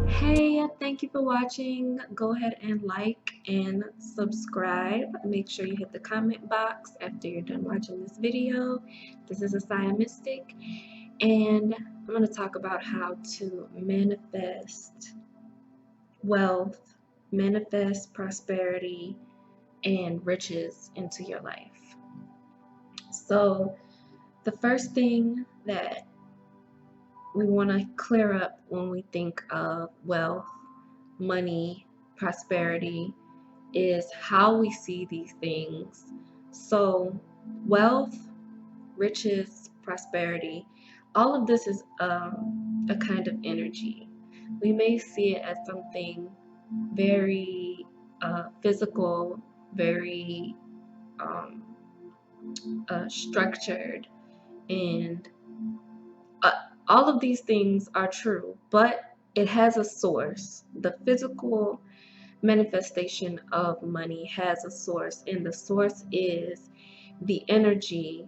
Hey, thank you for watching. Go ahead and like and subscribe. Make sure you hit the comment box after you're done watching this video. This is Asaya Mystic, and I'm going to talk about how to manifest wealth, manifest prosperity, and riches into your life. So, the first thing that we want to clear up when we think of wealth, money, prosperity, is how we see these things. So, wealth, riches, prosperity, all of this is a kind of energy. We may see it as something very physical, very structured, and all of these things are true, but it has a source. The physical manifestation of money has a source, and the source is the energy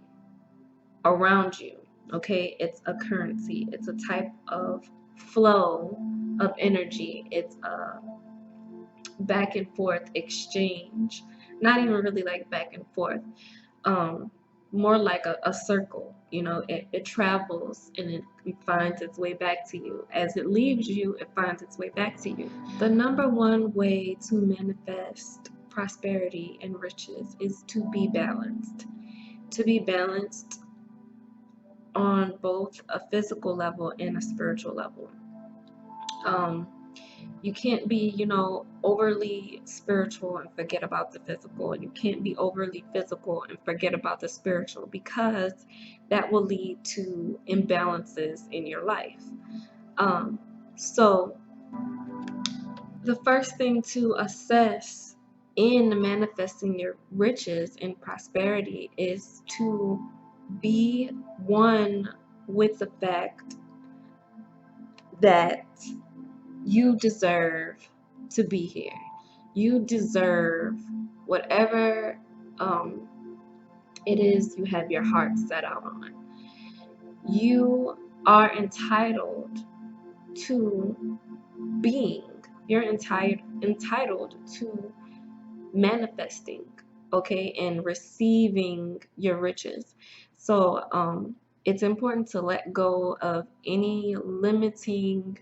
around you. Okay, it's a currency, it's a type of flow of energy, it's a back and forth exchange, not even really like back and forth, more like a circle. You know, it travels and it finds its way back to you. As it leaves you, it finds its way back to you. The number one way to manifest prosperity and riches is to be balanced. To be balanced on both a physical level and a spiritual level. You can't be, overly spiritual and forget about the physical. And you can't be overly physical and forget about the spiritual, because that will lead to imbalances in your life. So the first thing to assess in manifesting your riches and prosperity is to be one with the fact that you deserve to be here. You deserve whatever it is you have your heart set out on. You are entitled to being. You're entitled to manifesting, okay, and receiving your riches. So it's important to let go of any limiting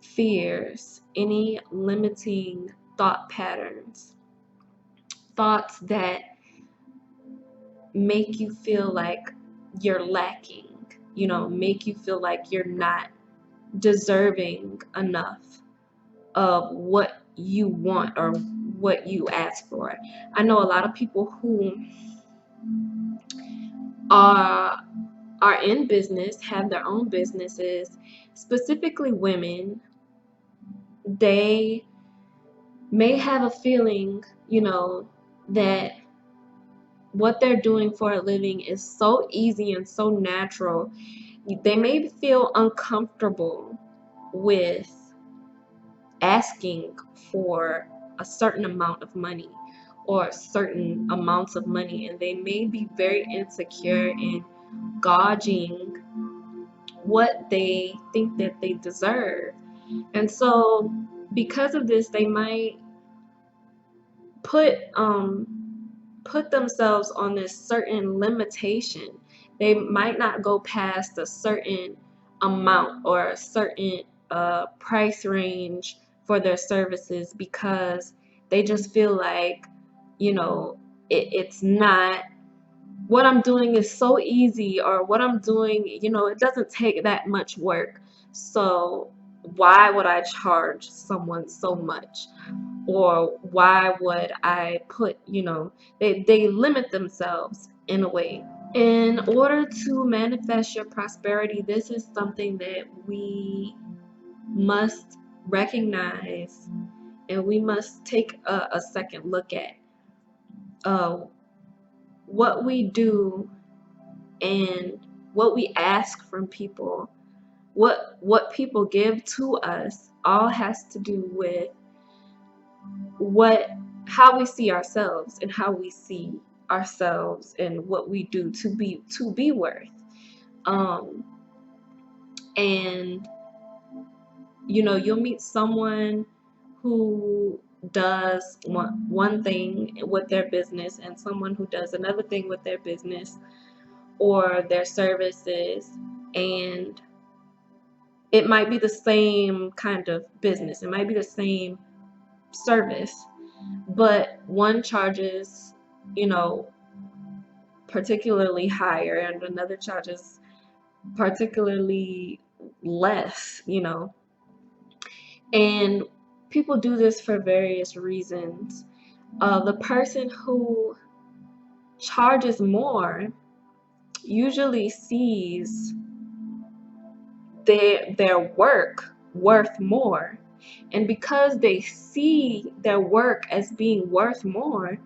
fears, any limiting thought patterns, thoughts that make you feel like you're lacking, make you feel like you're not deserving enough of what you want or what you ask for. I know a lot of people who are in business, have their own businesses, specifically women. They may have a feeling, that what they're doing for a living is so easy and so natural. They may feel uncomfortable with asking for a certain amount of money or certain amounts of money, and they may be very insecure in gauging what they think that they deserve. And so because of this, they might put themselves on this certain limitation. They might not go past a certain amount or a certain price range for their services, because they just feel like you know, it's not, what I'm doing is so easy, or what I'm doing, you know, it doesn't take that much work. So why would I charge someone so much? Or why would I put, you know, they limit themselves in a way. In order to manifest your prosperity, this is something that we must recognize, and we must take a second look at. What we do and what we ask from people, what people give to us, all has to do with how we see ourselves, and how we see ourselves and what we do to be worth. And you know, you'll meet someone who does one thing with their business, and someone who does another thing with their business or their services, and it might be the same kind of business, it might be the same service, but one charges, you know, particularly higher, and another charges particularly less, you know. And people do this for various reasons. The person who charges more usually sees their work worth more, and because they see their work as being worth more,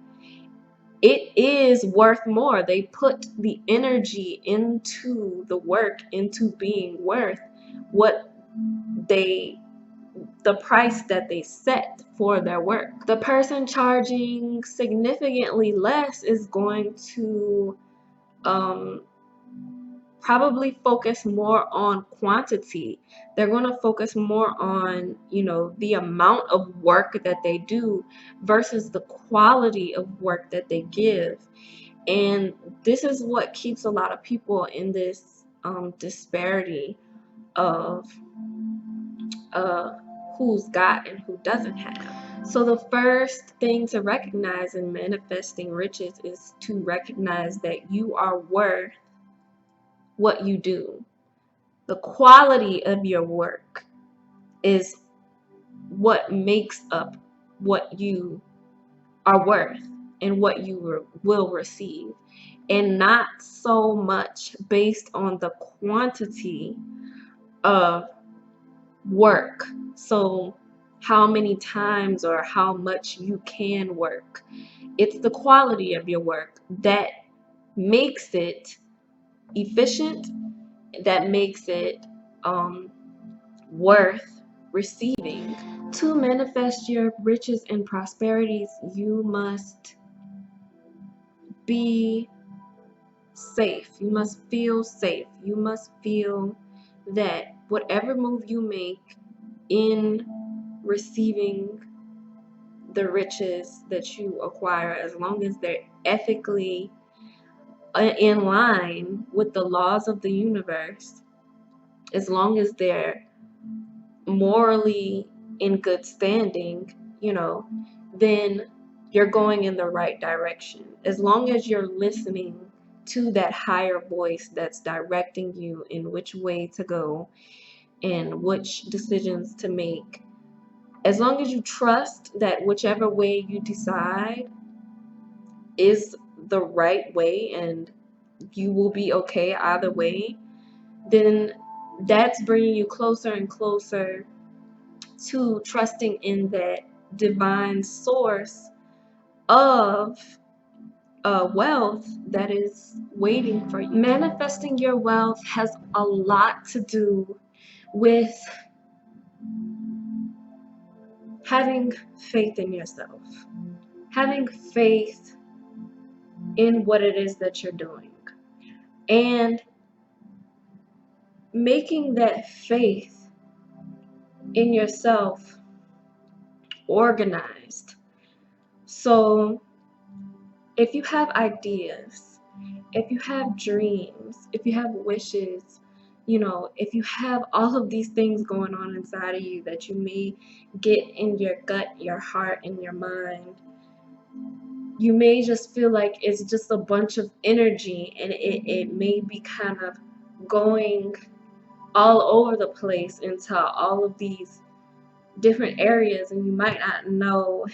it is worth more. They put the energy into the work, into being worth what they the price that they set for their work. The person charging significantly less is going to probably focus more on quantity. They're going to focus more on, you know, the amount of work that they do versus the quality of work that they give. And this is what keeps a lot of people in this disparity of who's got and who doesn't have. So the first thing to recognize in manifesting riches is to recognize that you are worth what you do. The quality of your work is what makes up what you are worth and what you will receive, and not so much based on the quantity of work. So how many times or how much you can work. It's the quality of your work that makes it efficient, that makes it worth receiving. To manifest your riches and prosperities, you must be safe. You must feel safe. You must feel that whatever move you make in receiving the riches that you acquire, as long as they're ethically in line with the laws of the universe, as long as they're morally in good standing, you know, then you're going in the right direction. As long as you're listening to that higher voice that's directing you in which way to go and which decisions to make, as long as you trust that whichever way you decide is the right way and you will be okay either way, then that's bringing you closer and closer to trusting in that divine source of wealth that is waiting for you. Manifesting your wealth has a lot to do with having faith in yourself, having faith in what it is that you're doing, and making that faith in yourself organized. So if you have ideas, if you have dreams, if you have wishes, you know, if you have all of these things going on inside of you that you may get in your gut, your heart, and your mind, you may just feel like it's just a bunch of energy, and it may be kind of going all over the place into all of these different areas, and you might not know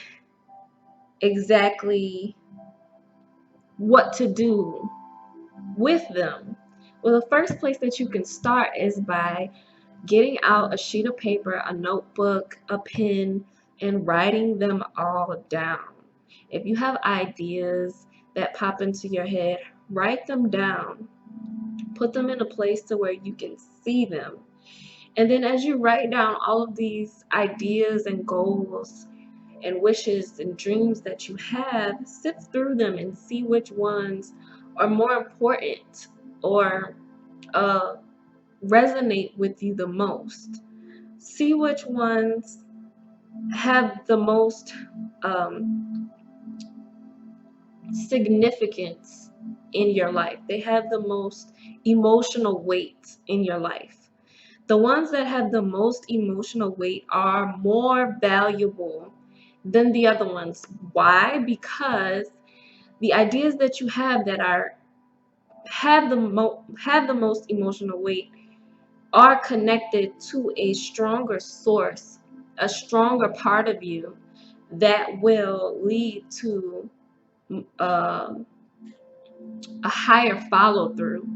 exactly what to do with them. Well, the first place that you can start is by getting out a sheet of paper, a notebook, a pen, and writing them all down. If you have ideas that pop into your head, write them down. Put them in a place to where you can see them. And then as you write down all of these ideas and goals and wishes and dreams that you have, sift through them and see which ones are more important or uh, resonate with you the most. See which ones have the most significance in your life. They have the most emotional weight in your life. The ones that have the most emotional weight are more valuable than the other ones. Why? Because the ideas that you have that are have the most emotional weight are connected to a stronger source, a stronger part of you that will lead to uh, a higher follow through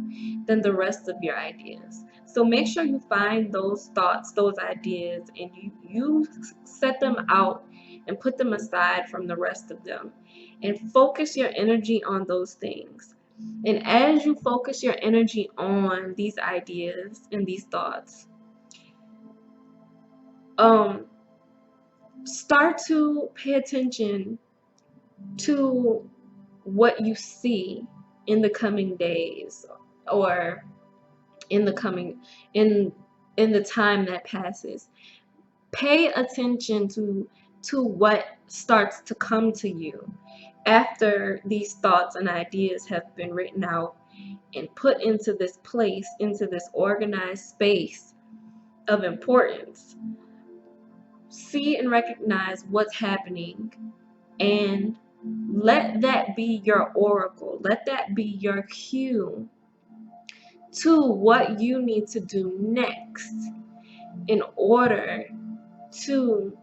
than the rest of your ideas. So make sure you find those thoughts, those ideas, and you set them out and put them aside from the rest of them and focus your energy on those things. And as you focus your energy on these ideas and these thoughts, start to pay attention to what you see in the coming days or in the coming in the time that passes. Pay attention to what starts to come to you after these thoughts and ideas have been written out and put into this place, into this organized space of importance. See and recognize what's happening, and let that be your oracle. Let that be your cue to what you need to do next in order to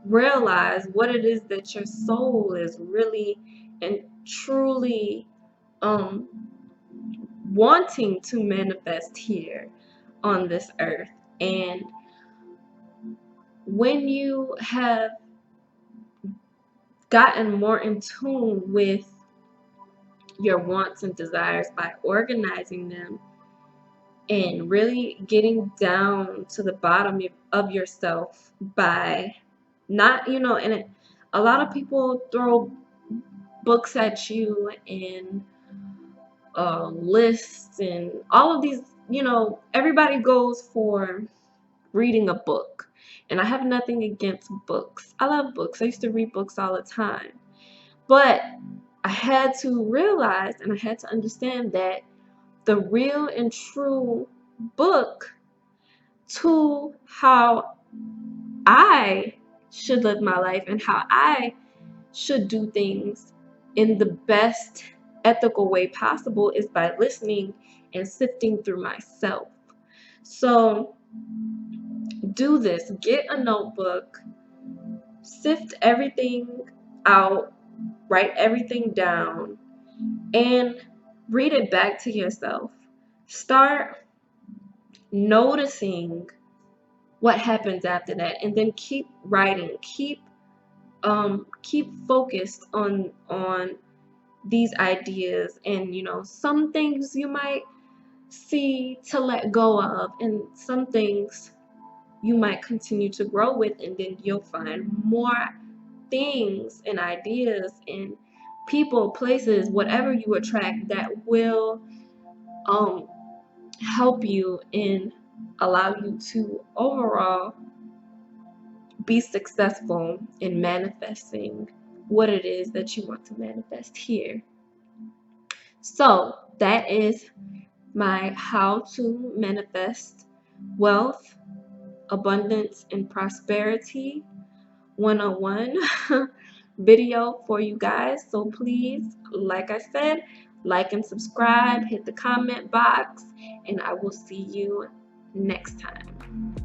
realize what it is that your soul is really and truly um, wanting to manifest here on this earth. And when you have gotten more in tune with your wants and desires by organizing them and really getting down to the bottom of yourself by not, and a lot of people throw books at you and lists and all of these, everybody goes for reading a book. And I have nothing against books. I love books. I used to read books all the time. But I had to realize and I had to understand that the real and true book to how I should live my life and how I should do things in the best ethical way possible is by listening and sifting through myself. So do this. Get a notebook, sift everything out, write everything down, and read it back to yourself. Start noticing what happens after that, and then keep writing. Keep focused on these ideas, and some things you might see to let go of, and some things you might continue to grow with, and then you'll find more things and ideas and people, places, whatever you attract that will um help you and allow you to overall be successful in manifesting what it is that you want to manifest here. So that is my how to manifest wealth, abundance, and prosperity 101. video for you guys. So please, like I said, like and subscribe, hit the comment box, and I will see you next time.